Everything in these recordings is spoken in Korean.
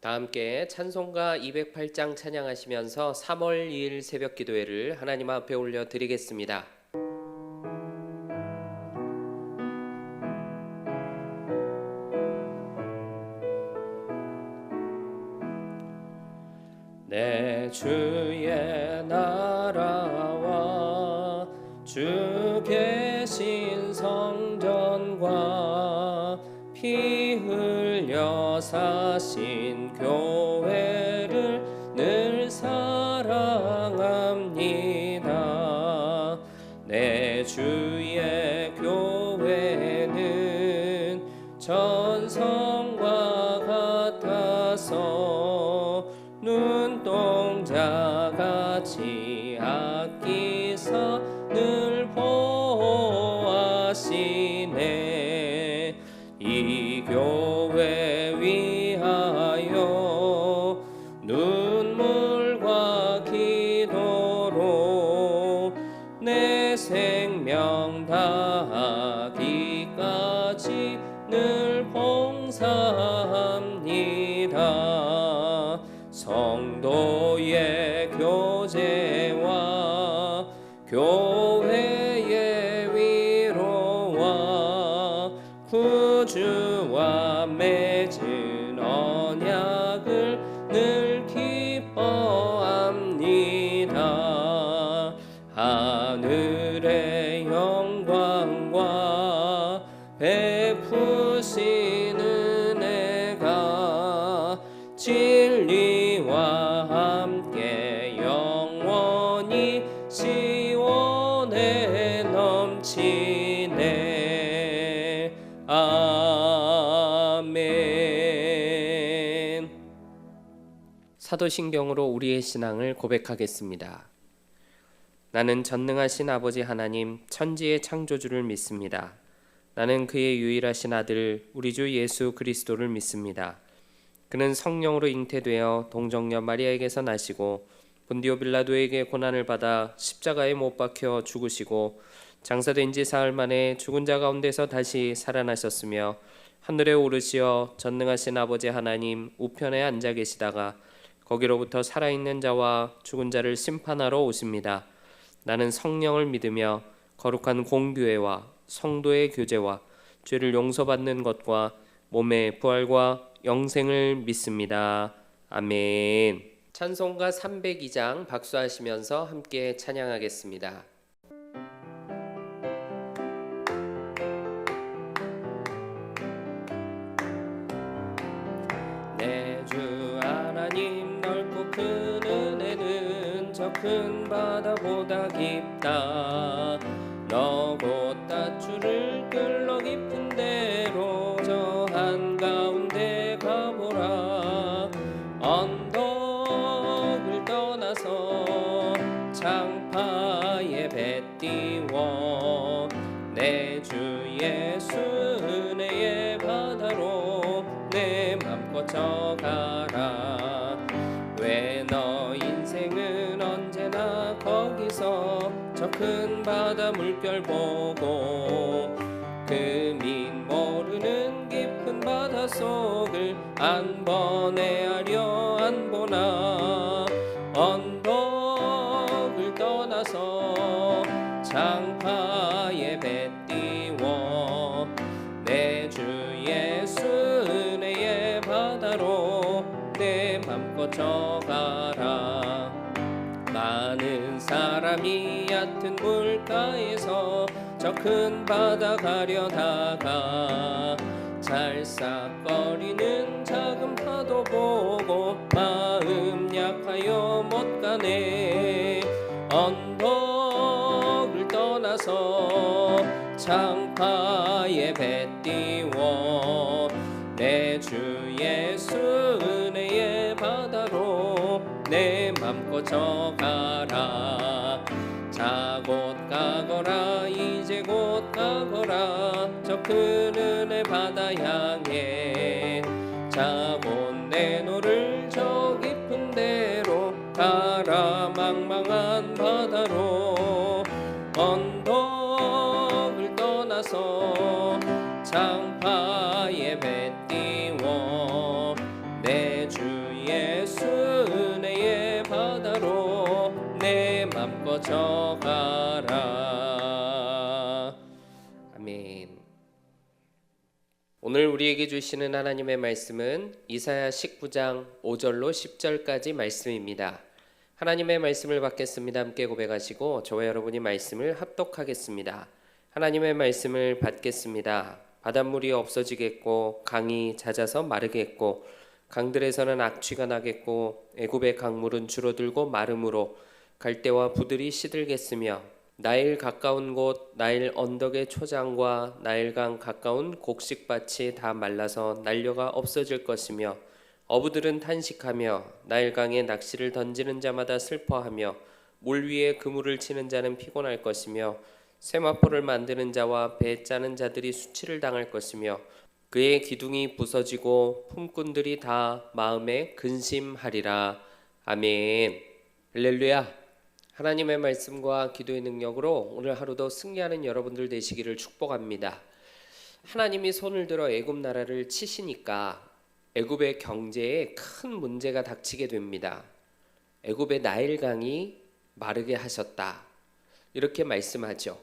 다 함께 찬송가 208장 찬양하시면서 3월 2일 새벽 기도회를 하나님 앞에 올려드리겠습니다. 내 주의 나라와 주 계신 성전과 피 흘려 사신 교회를 늘 사랑합니다. 내 주의 교회는 전성과 같아서 눈동자같이 아끼사 늘 보호하시네. 이 교회 위하여 눈물과 기도로 내 생명 다하기까지 늘 봉사합니다. 성도의 교제와 교회의 위로와 구주와 맺은 언약을 늘 기뻐합니다. 하늘의 영광과 베푸신 은혜가 진리와 함께 영원히 시온에 넘치네. 아멘. 사도신경으로 우리의 신앙을 고백하겠습니다. 나는 전능하신 아버지 하나님 천지의 창조주를 믿습니다. 나는 그의 유일하신 아들 우리 주 예수 그리스도를 믿습니다. 그는 성령으로 잉태되어 동정녀 마리아에게서 나시고 본디오 빌라도에게 고난을 받아 십자가에 못 박혀 죽으시고 장사된 지 사흘 만에 죽은 자 가운데서 다시 살아나셨으며 하늘에 오르시어 전능하신 아버지 하나님 우편에 앉아 계시다가 거기로부터 살아있는 자와 죽은 자를 심판하러 오십니다. 나는 성령을 믿으며 거룩한 공교회와 성도의 교제와 죄를 용서받는 것과 몸의 부활과 영생을 믿습니다. 아멘. 찬송가 302장 박수하시면서 함께 찬양하겠습니다. 내 주 하나님 넓고 큰 은혜는 저 큰 바다보다 깊다. 너 곧 닷줄을 끌러 깊은 데로 저 한가운데 가보라. 언덕을 떠나서 장파에 배 띄워 내 주 예수 은혜의 바다로 내 맘껏 져가라. 왜 너 인생은 언제나 거기서 저 큰 바다 물결 보고 그 민 모르는 깊은 바다 속을 안 번해하려 안 보나. 언덕을 떠나서 장파에 배 띄워 내 주 예수 은혜의 바다로 내 맘껏 져가라. 많은 사람이 얕은 물가에서 저 큰 바다 가려다가 찰싹거리는 작은 파도 보고 마음 약하여 못 가네. 언덕을 떠나서 장파에 배 띄워 내 주 예수 은혜의 바다로 내 맘껏 져가라. 자 곧 가거라 이제 곧 가거라 저 큰 은혜 바다 향해. 자 곧 내 노를 저 깊은 데로 가라 망망한 바다로. 언덕을 떠나서 장파에 배 띄워 내 주 예수 은혜의 바다로 내 맘 꺼져가라. 아멘. 오늘 우리에게 주시는 하나님의 말씀은 이사야 19장 5절로 10절까지 말씀입니다. 하나님의 말씀을 받겠습니다. 함께 고백하시고 저와 여러분이 말씀을 합독하겠습니다. 하나님의 말씀을 받겠습니다. 바닷물이 없어지겠고 강이 잦아서 마르겠고 강들에서는 악취가 나겠고 애굽의 강물은 줄어들고 마름으로 갈대와 부들이 시들겠으며 나일 가까운 곳 나일 언덕의 초장과 나일강 가까운 곡식밭이 다 말라서 난려가 없어질 것이며 어부들은 탄식하며 나일강에 낚시를 던지는 자마다 슬퍼하며 물 위에 그물을 치는 자는 피곤할 것이며 세마포를 만드는 자와 배 짜는 자들이 수치를 당할 것이며 그의 기둥이 부서지고 품꾼들이 다 마음에 근심하리라. 아멘. 할렐루야. 하나님의 말씀과 기도의 능력으로 오늘 하루도 승리하는 여러분들 되시기를 축복합니다. 하나님이 손을 들어 애굽 나라를 치시니까 애굽의 경제에 큰 문제가 닥치게 됩니다. 애굽의 나일강이 마르게 하셨다. 이렇게 말씀하죠.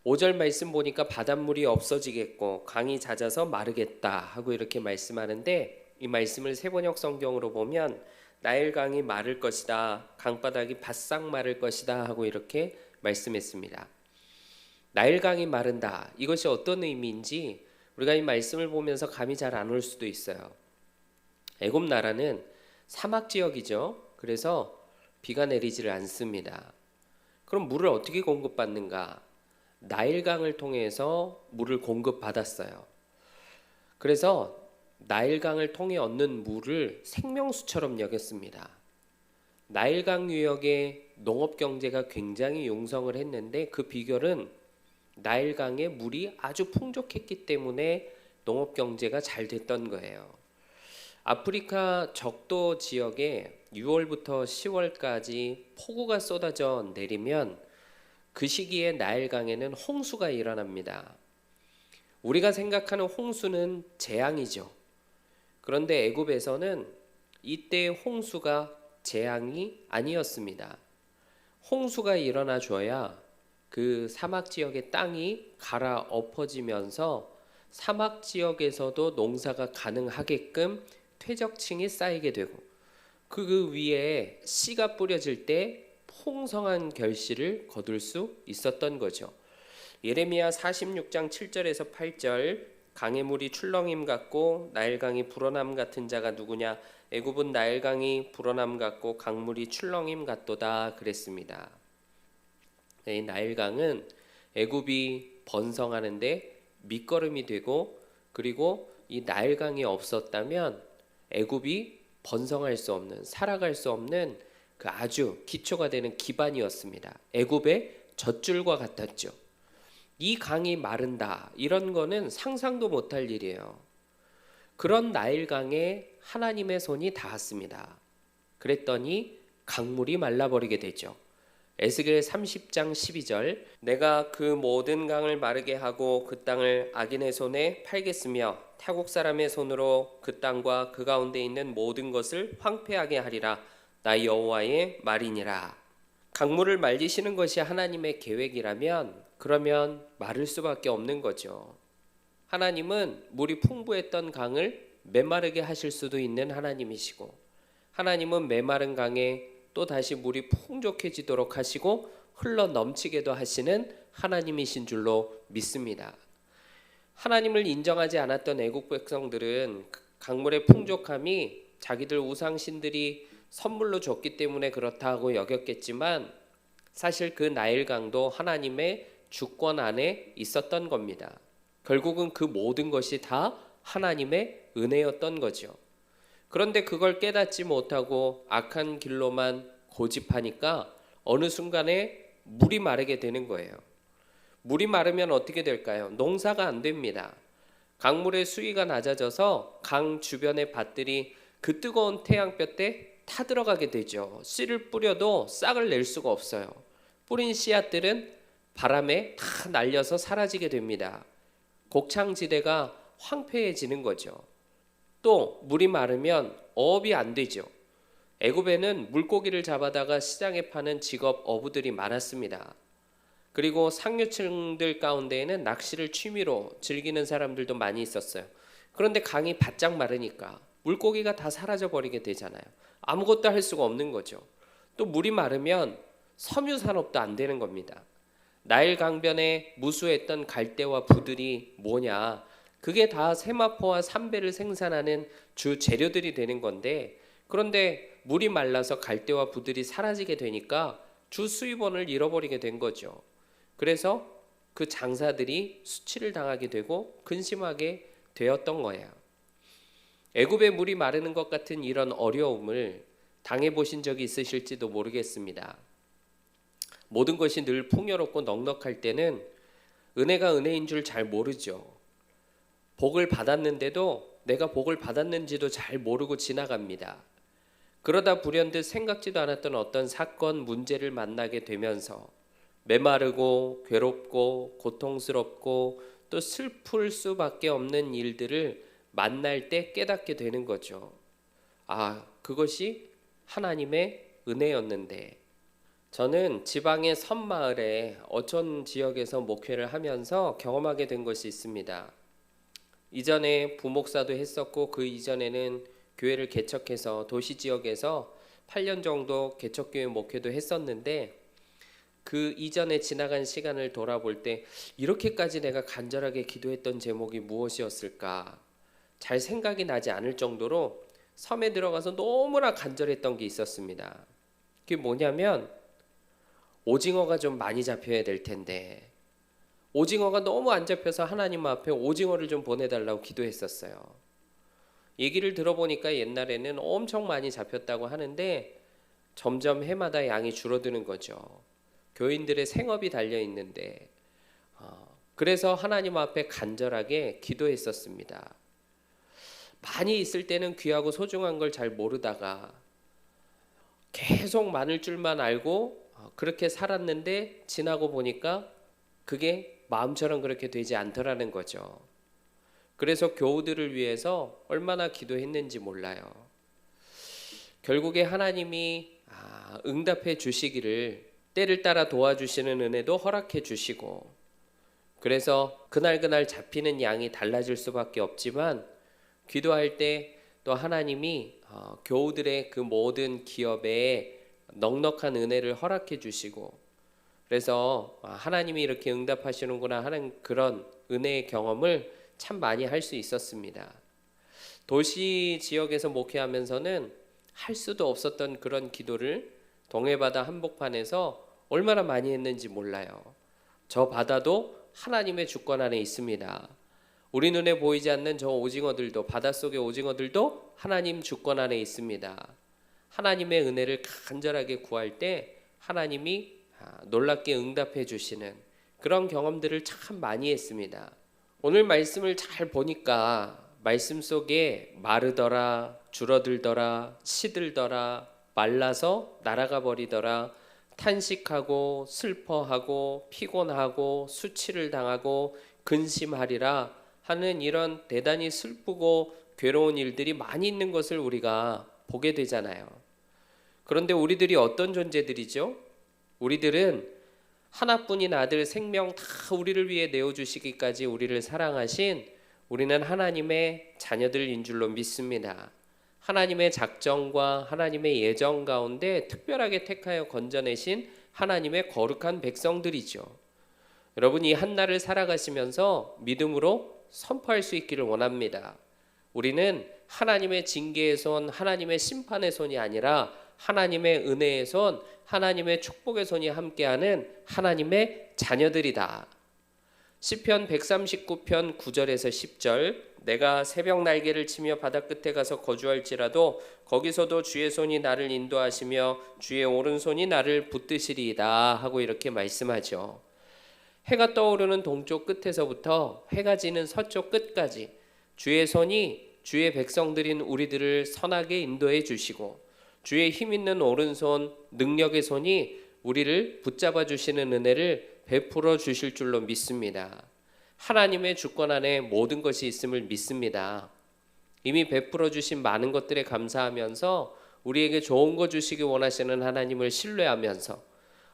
5절 말씀 보니까 바닷물이 없어지겠고 강이 잦아서 마르겠다 하고 이렇게 말씀하는데 이 말씀을 세번역 성경으로 보면 나일강이 마를 것이다, 강바닥이 바싹 마를 것이다 하고 이렇게 말씀했습니다. 나일강이 마른다. 이것이 어떤 의미인지 우리가 이 말씀을 보면서 감이 잘 안 올 수도 있어요. 애굽 나라는 사막 지역이죠. 그래서 비가 내리지를 않습니다. 그럼 물을 어떻게 공급받는가? 나일강을 통해서 물을 공급받았어요. 그래서 나일강을 통해 얻는 물을 생명수처럼 여겼습니다. 나일강 유역의 농업 경제가 굉장히 용성을 했는데 그 비결은 나일강의 물이 아주 풍족했기 때문에 농업 경제가 잘 됐던 거예요. 아프리카 적도 지역에 6월부터 10월까지 폭우가 쏟아져 내리면 그 시기에 나일강에는 홍수가 일어납니다. 우리가 생각하는 홍수는 재앙이죠. 그런데 애굽에서는 이때의 홍수가 재앙이 아니었습니다. 홍수가 일어나 줘야 그 사막 지역의 땅이 갈아엎어지면서 사막 지역에서도 농사가 가능하게끔 퇴적층이 쌓이게 되고 그 위에 씨가 뿌려질 때 풍성한 결실을 거둘 수 있었던 거죠. 예레미야 46장 7절에서 8절 강의 물이 출렁임 같고 나일강이 불어남 같은 자가 누구냐? 애굽은 나일강이 불어남 같고 강물이 출렁임 같도다 그랬습니다. 이 나일강은 애굽이 번성하는데 밑거름이 되고 그리고 이 나일강이 없었다면 애굽이 번성할 수 없는 살아갈 수 없는 그 아주 기초가 되는 기반이었습니다. 애굽의 젖줄과 같았죠. 이 강이 마른다 이런 거는 상상도 못할 일이에요. 그런 나일강에 하나님의 손이 닿았습니다. 그랬더니 강물이 말라버리게 되죠. 에스겔 30장 12절 내가 그 모든 강을 마르게 하고 그 땅을 악인의 손에 팔겠으며 타국 사람의 손으로 그 땅과 그 가운데 있는 모든 것을 황폐하게 하리라. 나 여호와의 말이니라. 강물을 말리시는 것이 하나님의 계획이라면 그러면 마를 수밖에 없는 거죠. 하나님은 물이 풍부했던 강을 메마르게 하실 수도 있는 하나님이시고 하나님은 메마른 강에 또 다시 물이 풍족해지도록 하시고 흘러 넘치게도 하시는 하나님이신 줄로 믿습니다. 하나님을 인정하지 않았던 애국 백성들은 강물의 풍족함이 자기들 우상신들이 선물로 줬기 때문에 그렇다고 여겼겠지만 사실 그 나일강도 하나님의 주권 안에 있었던 겁니다. 결국은 그 모든 것이 다 하나님의 은혜였던 거죠. 그런데 그걸 깨닫지 못하고 악한 길로만 고집하니까 어느 순간에 물이 마르게 되는 거예요. 물이 마르면 어떻게 될까요? 농사가 안 됩니다. 강물의 수위가 낮아져서 강 주변의 밭들이 그 뜨거운 태양볕 때 타들어가게 되죠. 씨를 뿌려도 싹을 낼 수가 없어요. 뿌린 씨앗들은 바람에 다 날려서 사라지게 됩니다. 곡창지대가 황폐해지는 거죠. 또 물이 마르면 어업이 안 되죠. 애굽에는 물고기를 잡아다가 시장에 파는 직업 어부들이 많았습니다. 그리고 상류층들 가운데에는 낚시를 취미로 즐기는 사람들도 많이 있었어요. 그런데 강이 바짝 마르니까 물고기가 다 사라져 버리게 되잖아요. 아무것도 할 수가 없는 거죠. 또 물이 마르면 섬유 산업도 안 되는 겁니다. 나일 강변에 무수했던 갈대와 부들이 뭐냐? 그게 다 세마포와 삼배를 생산하는 주 재료들이 되는 건데, 그런데 물이 말라서 갈대와 부들이 사라지게 되니까 주 수입원을 잃어버리게 된 거죠. 그래서 그 장사들이 수치를 당하게 되고 근심하게 되었던 거예요. 애굽의 물이 마르는 것 같은 이런 어려움을 당해보신 적이 있으실지도 모르겠습니다. 모든 것이 늘 풍요롭고 넉넉할 때는 은혜가 은혜인 줄 잘 모르죠. 복을 받았는데도 내가 복을 받았는지도 잘 모르고 지나갑니다. 그러다 불현듯 생각지도 않았던 어떤 사건, 문제를 만나게 되면서 메마르고 괴롭고 고통스럽고 또 슬플 수밖에 없는 일들을 만날 때 깨닫게 되는 거죠. 그것이 하나님의 은혜였는데. 저는 지방의 섬마을에 어촌 지역에서 목회를 하면서 경험하게 된 것이 있습니다. 이전에 부목사도 했었고 그 이전에는 교회를 개척해서 도시 지역에서 8년 정도 개척교회 목회도 했었는데, 그 이전에 지나간 시간을 돌아볼 때 이렇게까지 내가 간절하게 기도했던 제목이 무엇이었을까 잘 생각이 나지 않을 정도로 섬에 들어가서 너무나 간절했던 게 있었습니다. 그게 뭐냐면 오징어가 좀 많이 잡혀야 될 텐데 오징어가 너무 안 잡혀서 하나님 앞에 오징어를 좀 보내달라고 기도했었어요. 얘기를 들어보니까 옛날에는 엄청 많이 잡혔다고 하는데 점점 해마다 양이 줄어드는 거죠. 교인들의 생업이 달려 있는데 그래서 하나님 앞에 간절하게 기도했었습니다. 많이 있을 때는 귀하고 소중한 걸 잘 모르다가 계속 많을 줄만 알고 그렇게 살았는데 지나고 보니까 그게 마음처럼 그렇게 되지 않더라는 거죠. 그래서 교우들을 위해서 얼마나 기도했는지 몰라요. 결국에 하나님이 응답해 주시기를 때를 따라 도와주시는 은혜도 허락해 주시고, 그래서 그날 잡히는 양이 달라질 수밖에 없지만 기도할 때 또 하나님이 교우들의 그 모든 기업에 넉넉한 은혜를 허락해 주시고, 그래서 하나님이 이렇게 응답하시는구나 하는 그런 은혜의 경험을 참 많이 할 수 있었습니다. 도시 지역에서 목회하면서는 할 수도 없었던 그런 기도를 동해바다 한복판에서 얼마나 많이 했는지 몰라요. 저 바다도 하나님의 주권 안에 있습니다. 우리 눈에 보이지 않는 저 오징어들도, 바닷속의 오징어들도 하나님 주권 안에 있습니다. 하나님의 은혜를 간절하게 구할 때 하나님이 놀랍게 응답해 주시는 그런 경험들을 참 많이 했습니다. 오늘 말씀을 잘 보니까 말씀 속에 마르더라, 줄어들더라, 시들더라, 말라서 날아가 버리더라, 탄식하고 슬퍼하고 피곤하고 수치를 당하고 근심하리라 하는 이런 대단히 슬프고 괴로운 일들이 많이 있는 것을 우리가 보게 되잖아요. 그런데 우리들이 어떤 존재들이죠? 우리들은 하나뿐인 아들 생명 다 우리를 위해 내어주시기까지 우리를 사랑하신 우리는 하나님의 자녀들인 줄로 믿습니다. 하나님의 작정과 하나님의 예정 가운데 특별하게 택하여 건져내신 하나님의 거룩한 백성들이죠. 여러분, 이 한날을 살아가시면서 믿음으로 선포할 수 있기를 원합니다. 우리는 하나님의 징계의 손, 하나님의 심판의 손이 아니라 하나님의 은혜의 손, 하나님의 축복의 손이 함께하는 하나님의 자녀들이다. 시편 139편 9절에서 10절, 내가 새벽 날개를 치며 바다 끝에 가서 거주할지라도 거기서도 주의 손이 나를 인도하시며 주의 오른손이 나를 붙드시리이다 하고 이렇게 말씀하죠. 해가 떠오르는 동쪽 끝에서부터 해가 지는 서쪽 끝까지 주의 손이 주의 백성들인 우리들을 선하게 인도해 주시고 주의 힘 있는 오른손, 능력의 손이 우리를 붙잡아 주시는 은혜를 베풀어 주실 줄로 믿습니다. 하나님의 주권 안에 모든 것이 있음을 믿습니다. 이미 베풀어 주신 많은 것들에 감사하면서 우리에게 좋은 거 주시기 원하시는 하나님을 신뢰하면서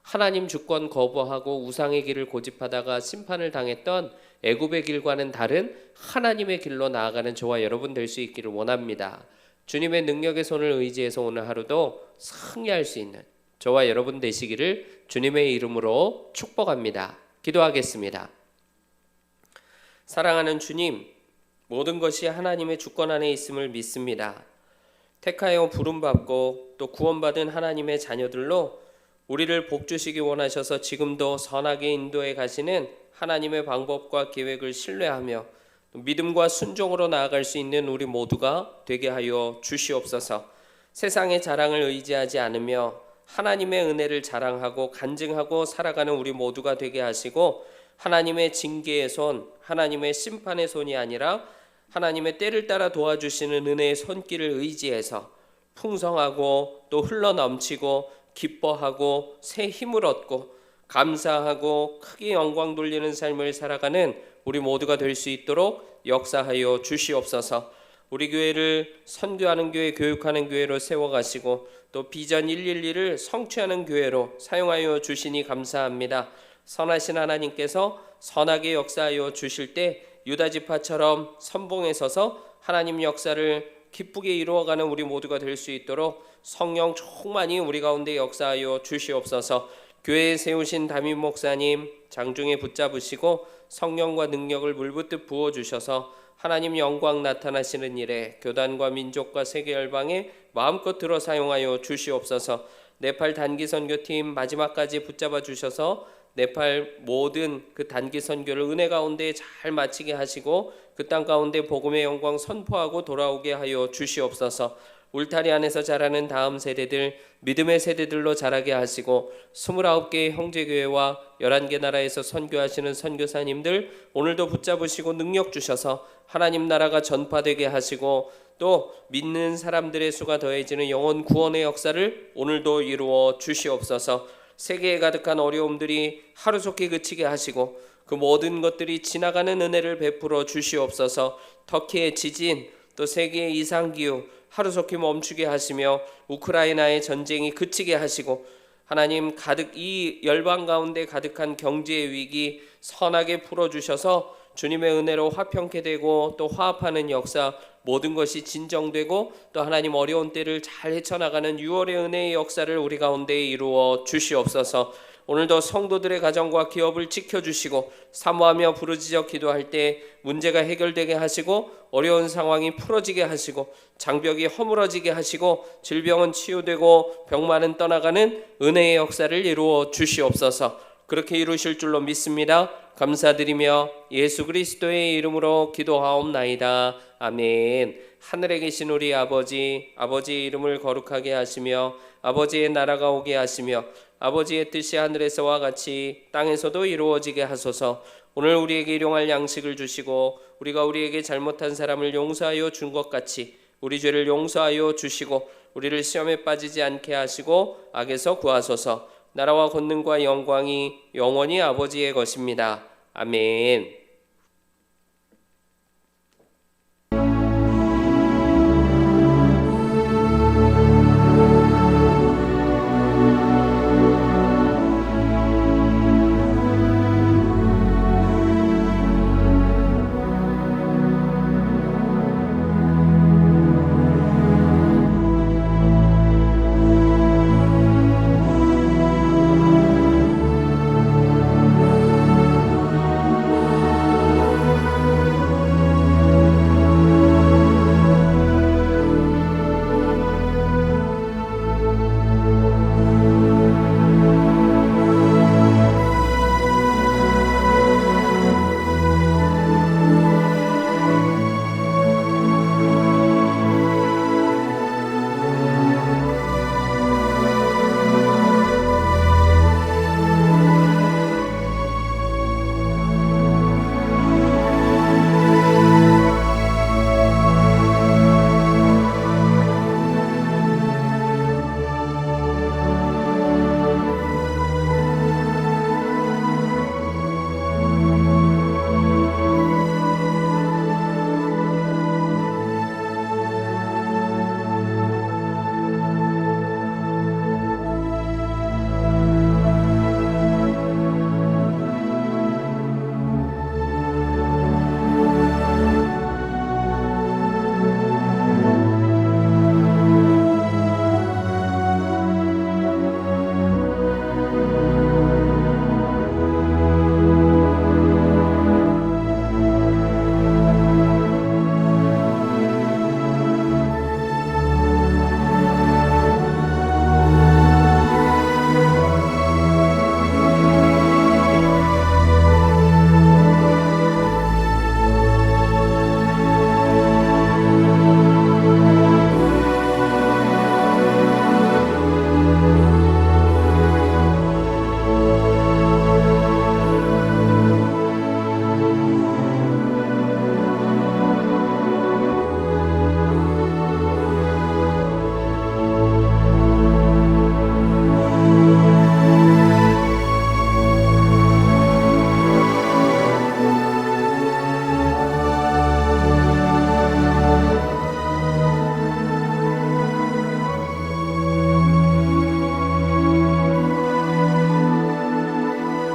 하나님 주권 거부하고 우상의 길을 고집하다가 심판을 당했던 애굽의 길과는 다른 하나님의 길로 나아가는 저와 여러분 될 수 있기를 원합니다. 주님의 능력의 손을 의지해서 오늘 하루도 승리할 수 있는 저와 여러분 되시기를 주님의 이름으로 축복합니다. 기도하겠습니다. 사랑하는 주님, 모든 것이 하나님의 주권 안에 있음을 믿습니다. 택하여 부름받고 또 구원받은 하나님의 자녀들로 우리를 복주시기 원하셔서 지금도 선하게 인도해 가시는 하나님의 방법과 계획을 신뢰하며 믿음과 순종으로 나아갈 수 있는 우리 모두가 되게 하여 주시옵소서. 세상의 자랑을 의지하지 않으며 하나님의 은혜를 자랑하고 간증하고 살아가는 우리 모두가 되게 하시고 하나님의 징계의 손, 하나님의 심판의 손이 아니라 하나님의 때를 따라 도와주시는 은혜의 손길을 의지해서 풍성하고 또 흘러넘치고 기뻐하고 새 힘을 얻고 감사하고 크게 영광 돌리는 삶을 살아가는 우리 모두가 될 수 있도록 역사하여 주시옵소서. 우리 교회를 선교하는 교회, 교육하는 교회로 세워가시고 또 비전 112를 성취하는 교회로 사용하여 주시니 감사합니다. 선하신 하나님께서 선하게 역사하여 주실 때 유다 지파처럼 선봉에 서서 하나님 역사를 기쁘게 이루어가는 우리 모두가 될 수 있도록 성령 충만히 우리 가운데 역사하여 주시옵소서. 교회에 세우신 담임 목사님 장중에 붙잡으시고 성령과 능력을 물붓듯 부어주셔서 하나님 영광 나타나시는 일에 교단과 민족과 세계 열방에 마음껏 들어 사용하여 주시옵소서. 네팔 단기 선교팀 마지막까지 붙잡아 주셔서 네팔 모든 그 단기 선교를 은혜 가운데 잘 마치게 하시고 그 땅 가운데 복음의 영광 선포하고 돌아오게 하여 주시옵소서. 울타리 안에서 자라는 다음 세대들 믿음의 세대들로 자라게 하시고 29개의 형제교회와 11개 나라에서 선교하시는 선교사님들 오늘도 붙잡으시고 능력 주셔서 하나님 나라가 전파되게 하시고 또 믿는 사람들의 수가 더해지는 영혼 구원의 역사를 오늘도 이루어 주시옵소서. 세계에 가득한 어려움들이 하루속히 그치게 하시고 그 모든 것들이 지나가는 은혜를 베풀어 주시옵소서. 터키의 지진 또 세계의 이상기후 하루속히 멈추게 하시며 우크라이나의 전쟁이 그치게 하시고 하나님 가득 이 열방 가운데 가득한 경제의 위기 선하게 풀어주셔서 주님의 은혜로 화평케 되고 또 화합하는 역사 모든 것이 진정되고 또 하나님 어려운 때를 잘 헤쳐나가는 6월의 은혜의 역사를 우리 가운데 이루어 주시옵소서. 오늘도 성도들의 가정과 기업을 지켜주시고 사모하며 부르짖어 기도할 때 문제가 해결되게 하시고 어려운 상황이 풀어지게 하시고 장벽이 허물어지게 하시고 질병은 치유되고 병만은 떠나가는 은혜의 역사를 이루어 주시옵소서. 그렇게 이루실 줄로 믿습니다. 감사드리며 예수 그리스도의 이름으로 기도하옵나이다. 아멘. 하늘에 계신 우리 아버지, 아버지의 이름을 거룩하게 하시며 아버지의 나라가 오게 하시며 아버지의 뜻이 하늘에서와 같이 땅에서도 이루어지게 하소서. 오늘 우리에게 일용할 양식을 주시고 우리가 우리에게 잘못한 사람을 용서하여 준 것 같이 우리 죄를 용서하여 주시고 우리를 시험에 빠지지 않게 하시고 악에서 구하소서. 나라와 권능과 영광이 영원히 아버지의 것입니다. 아멘.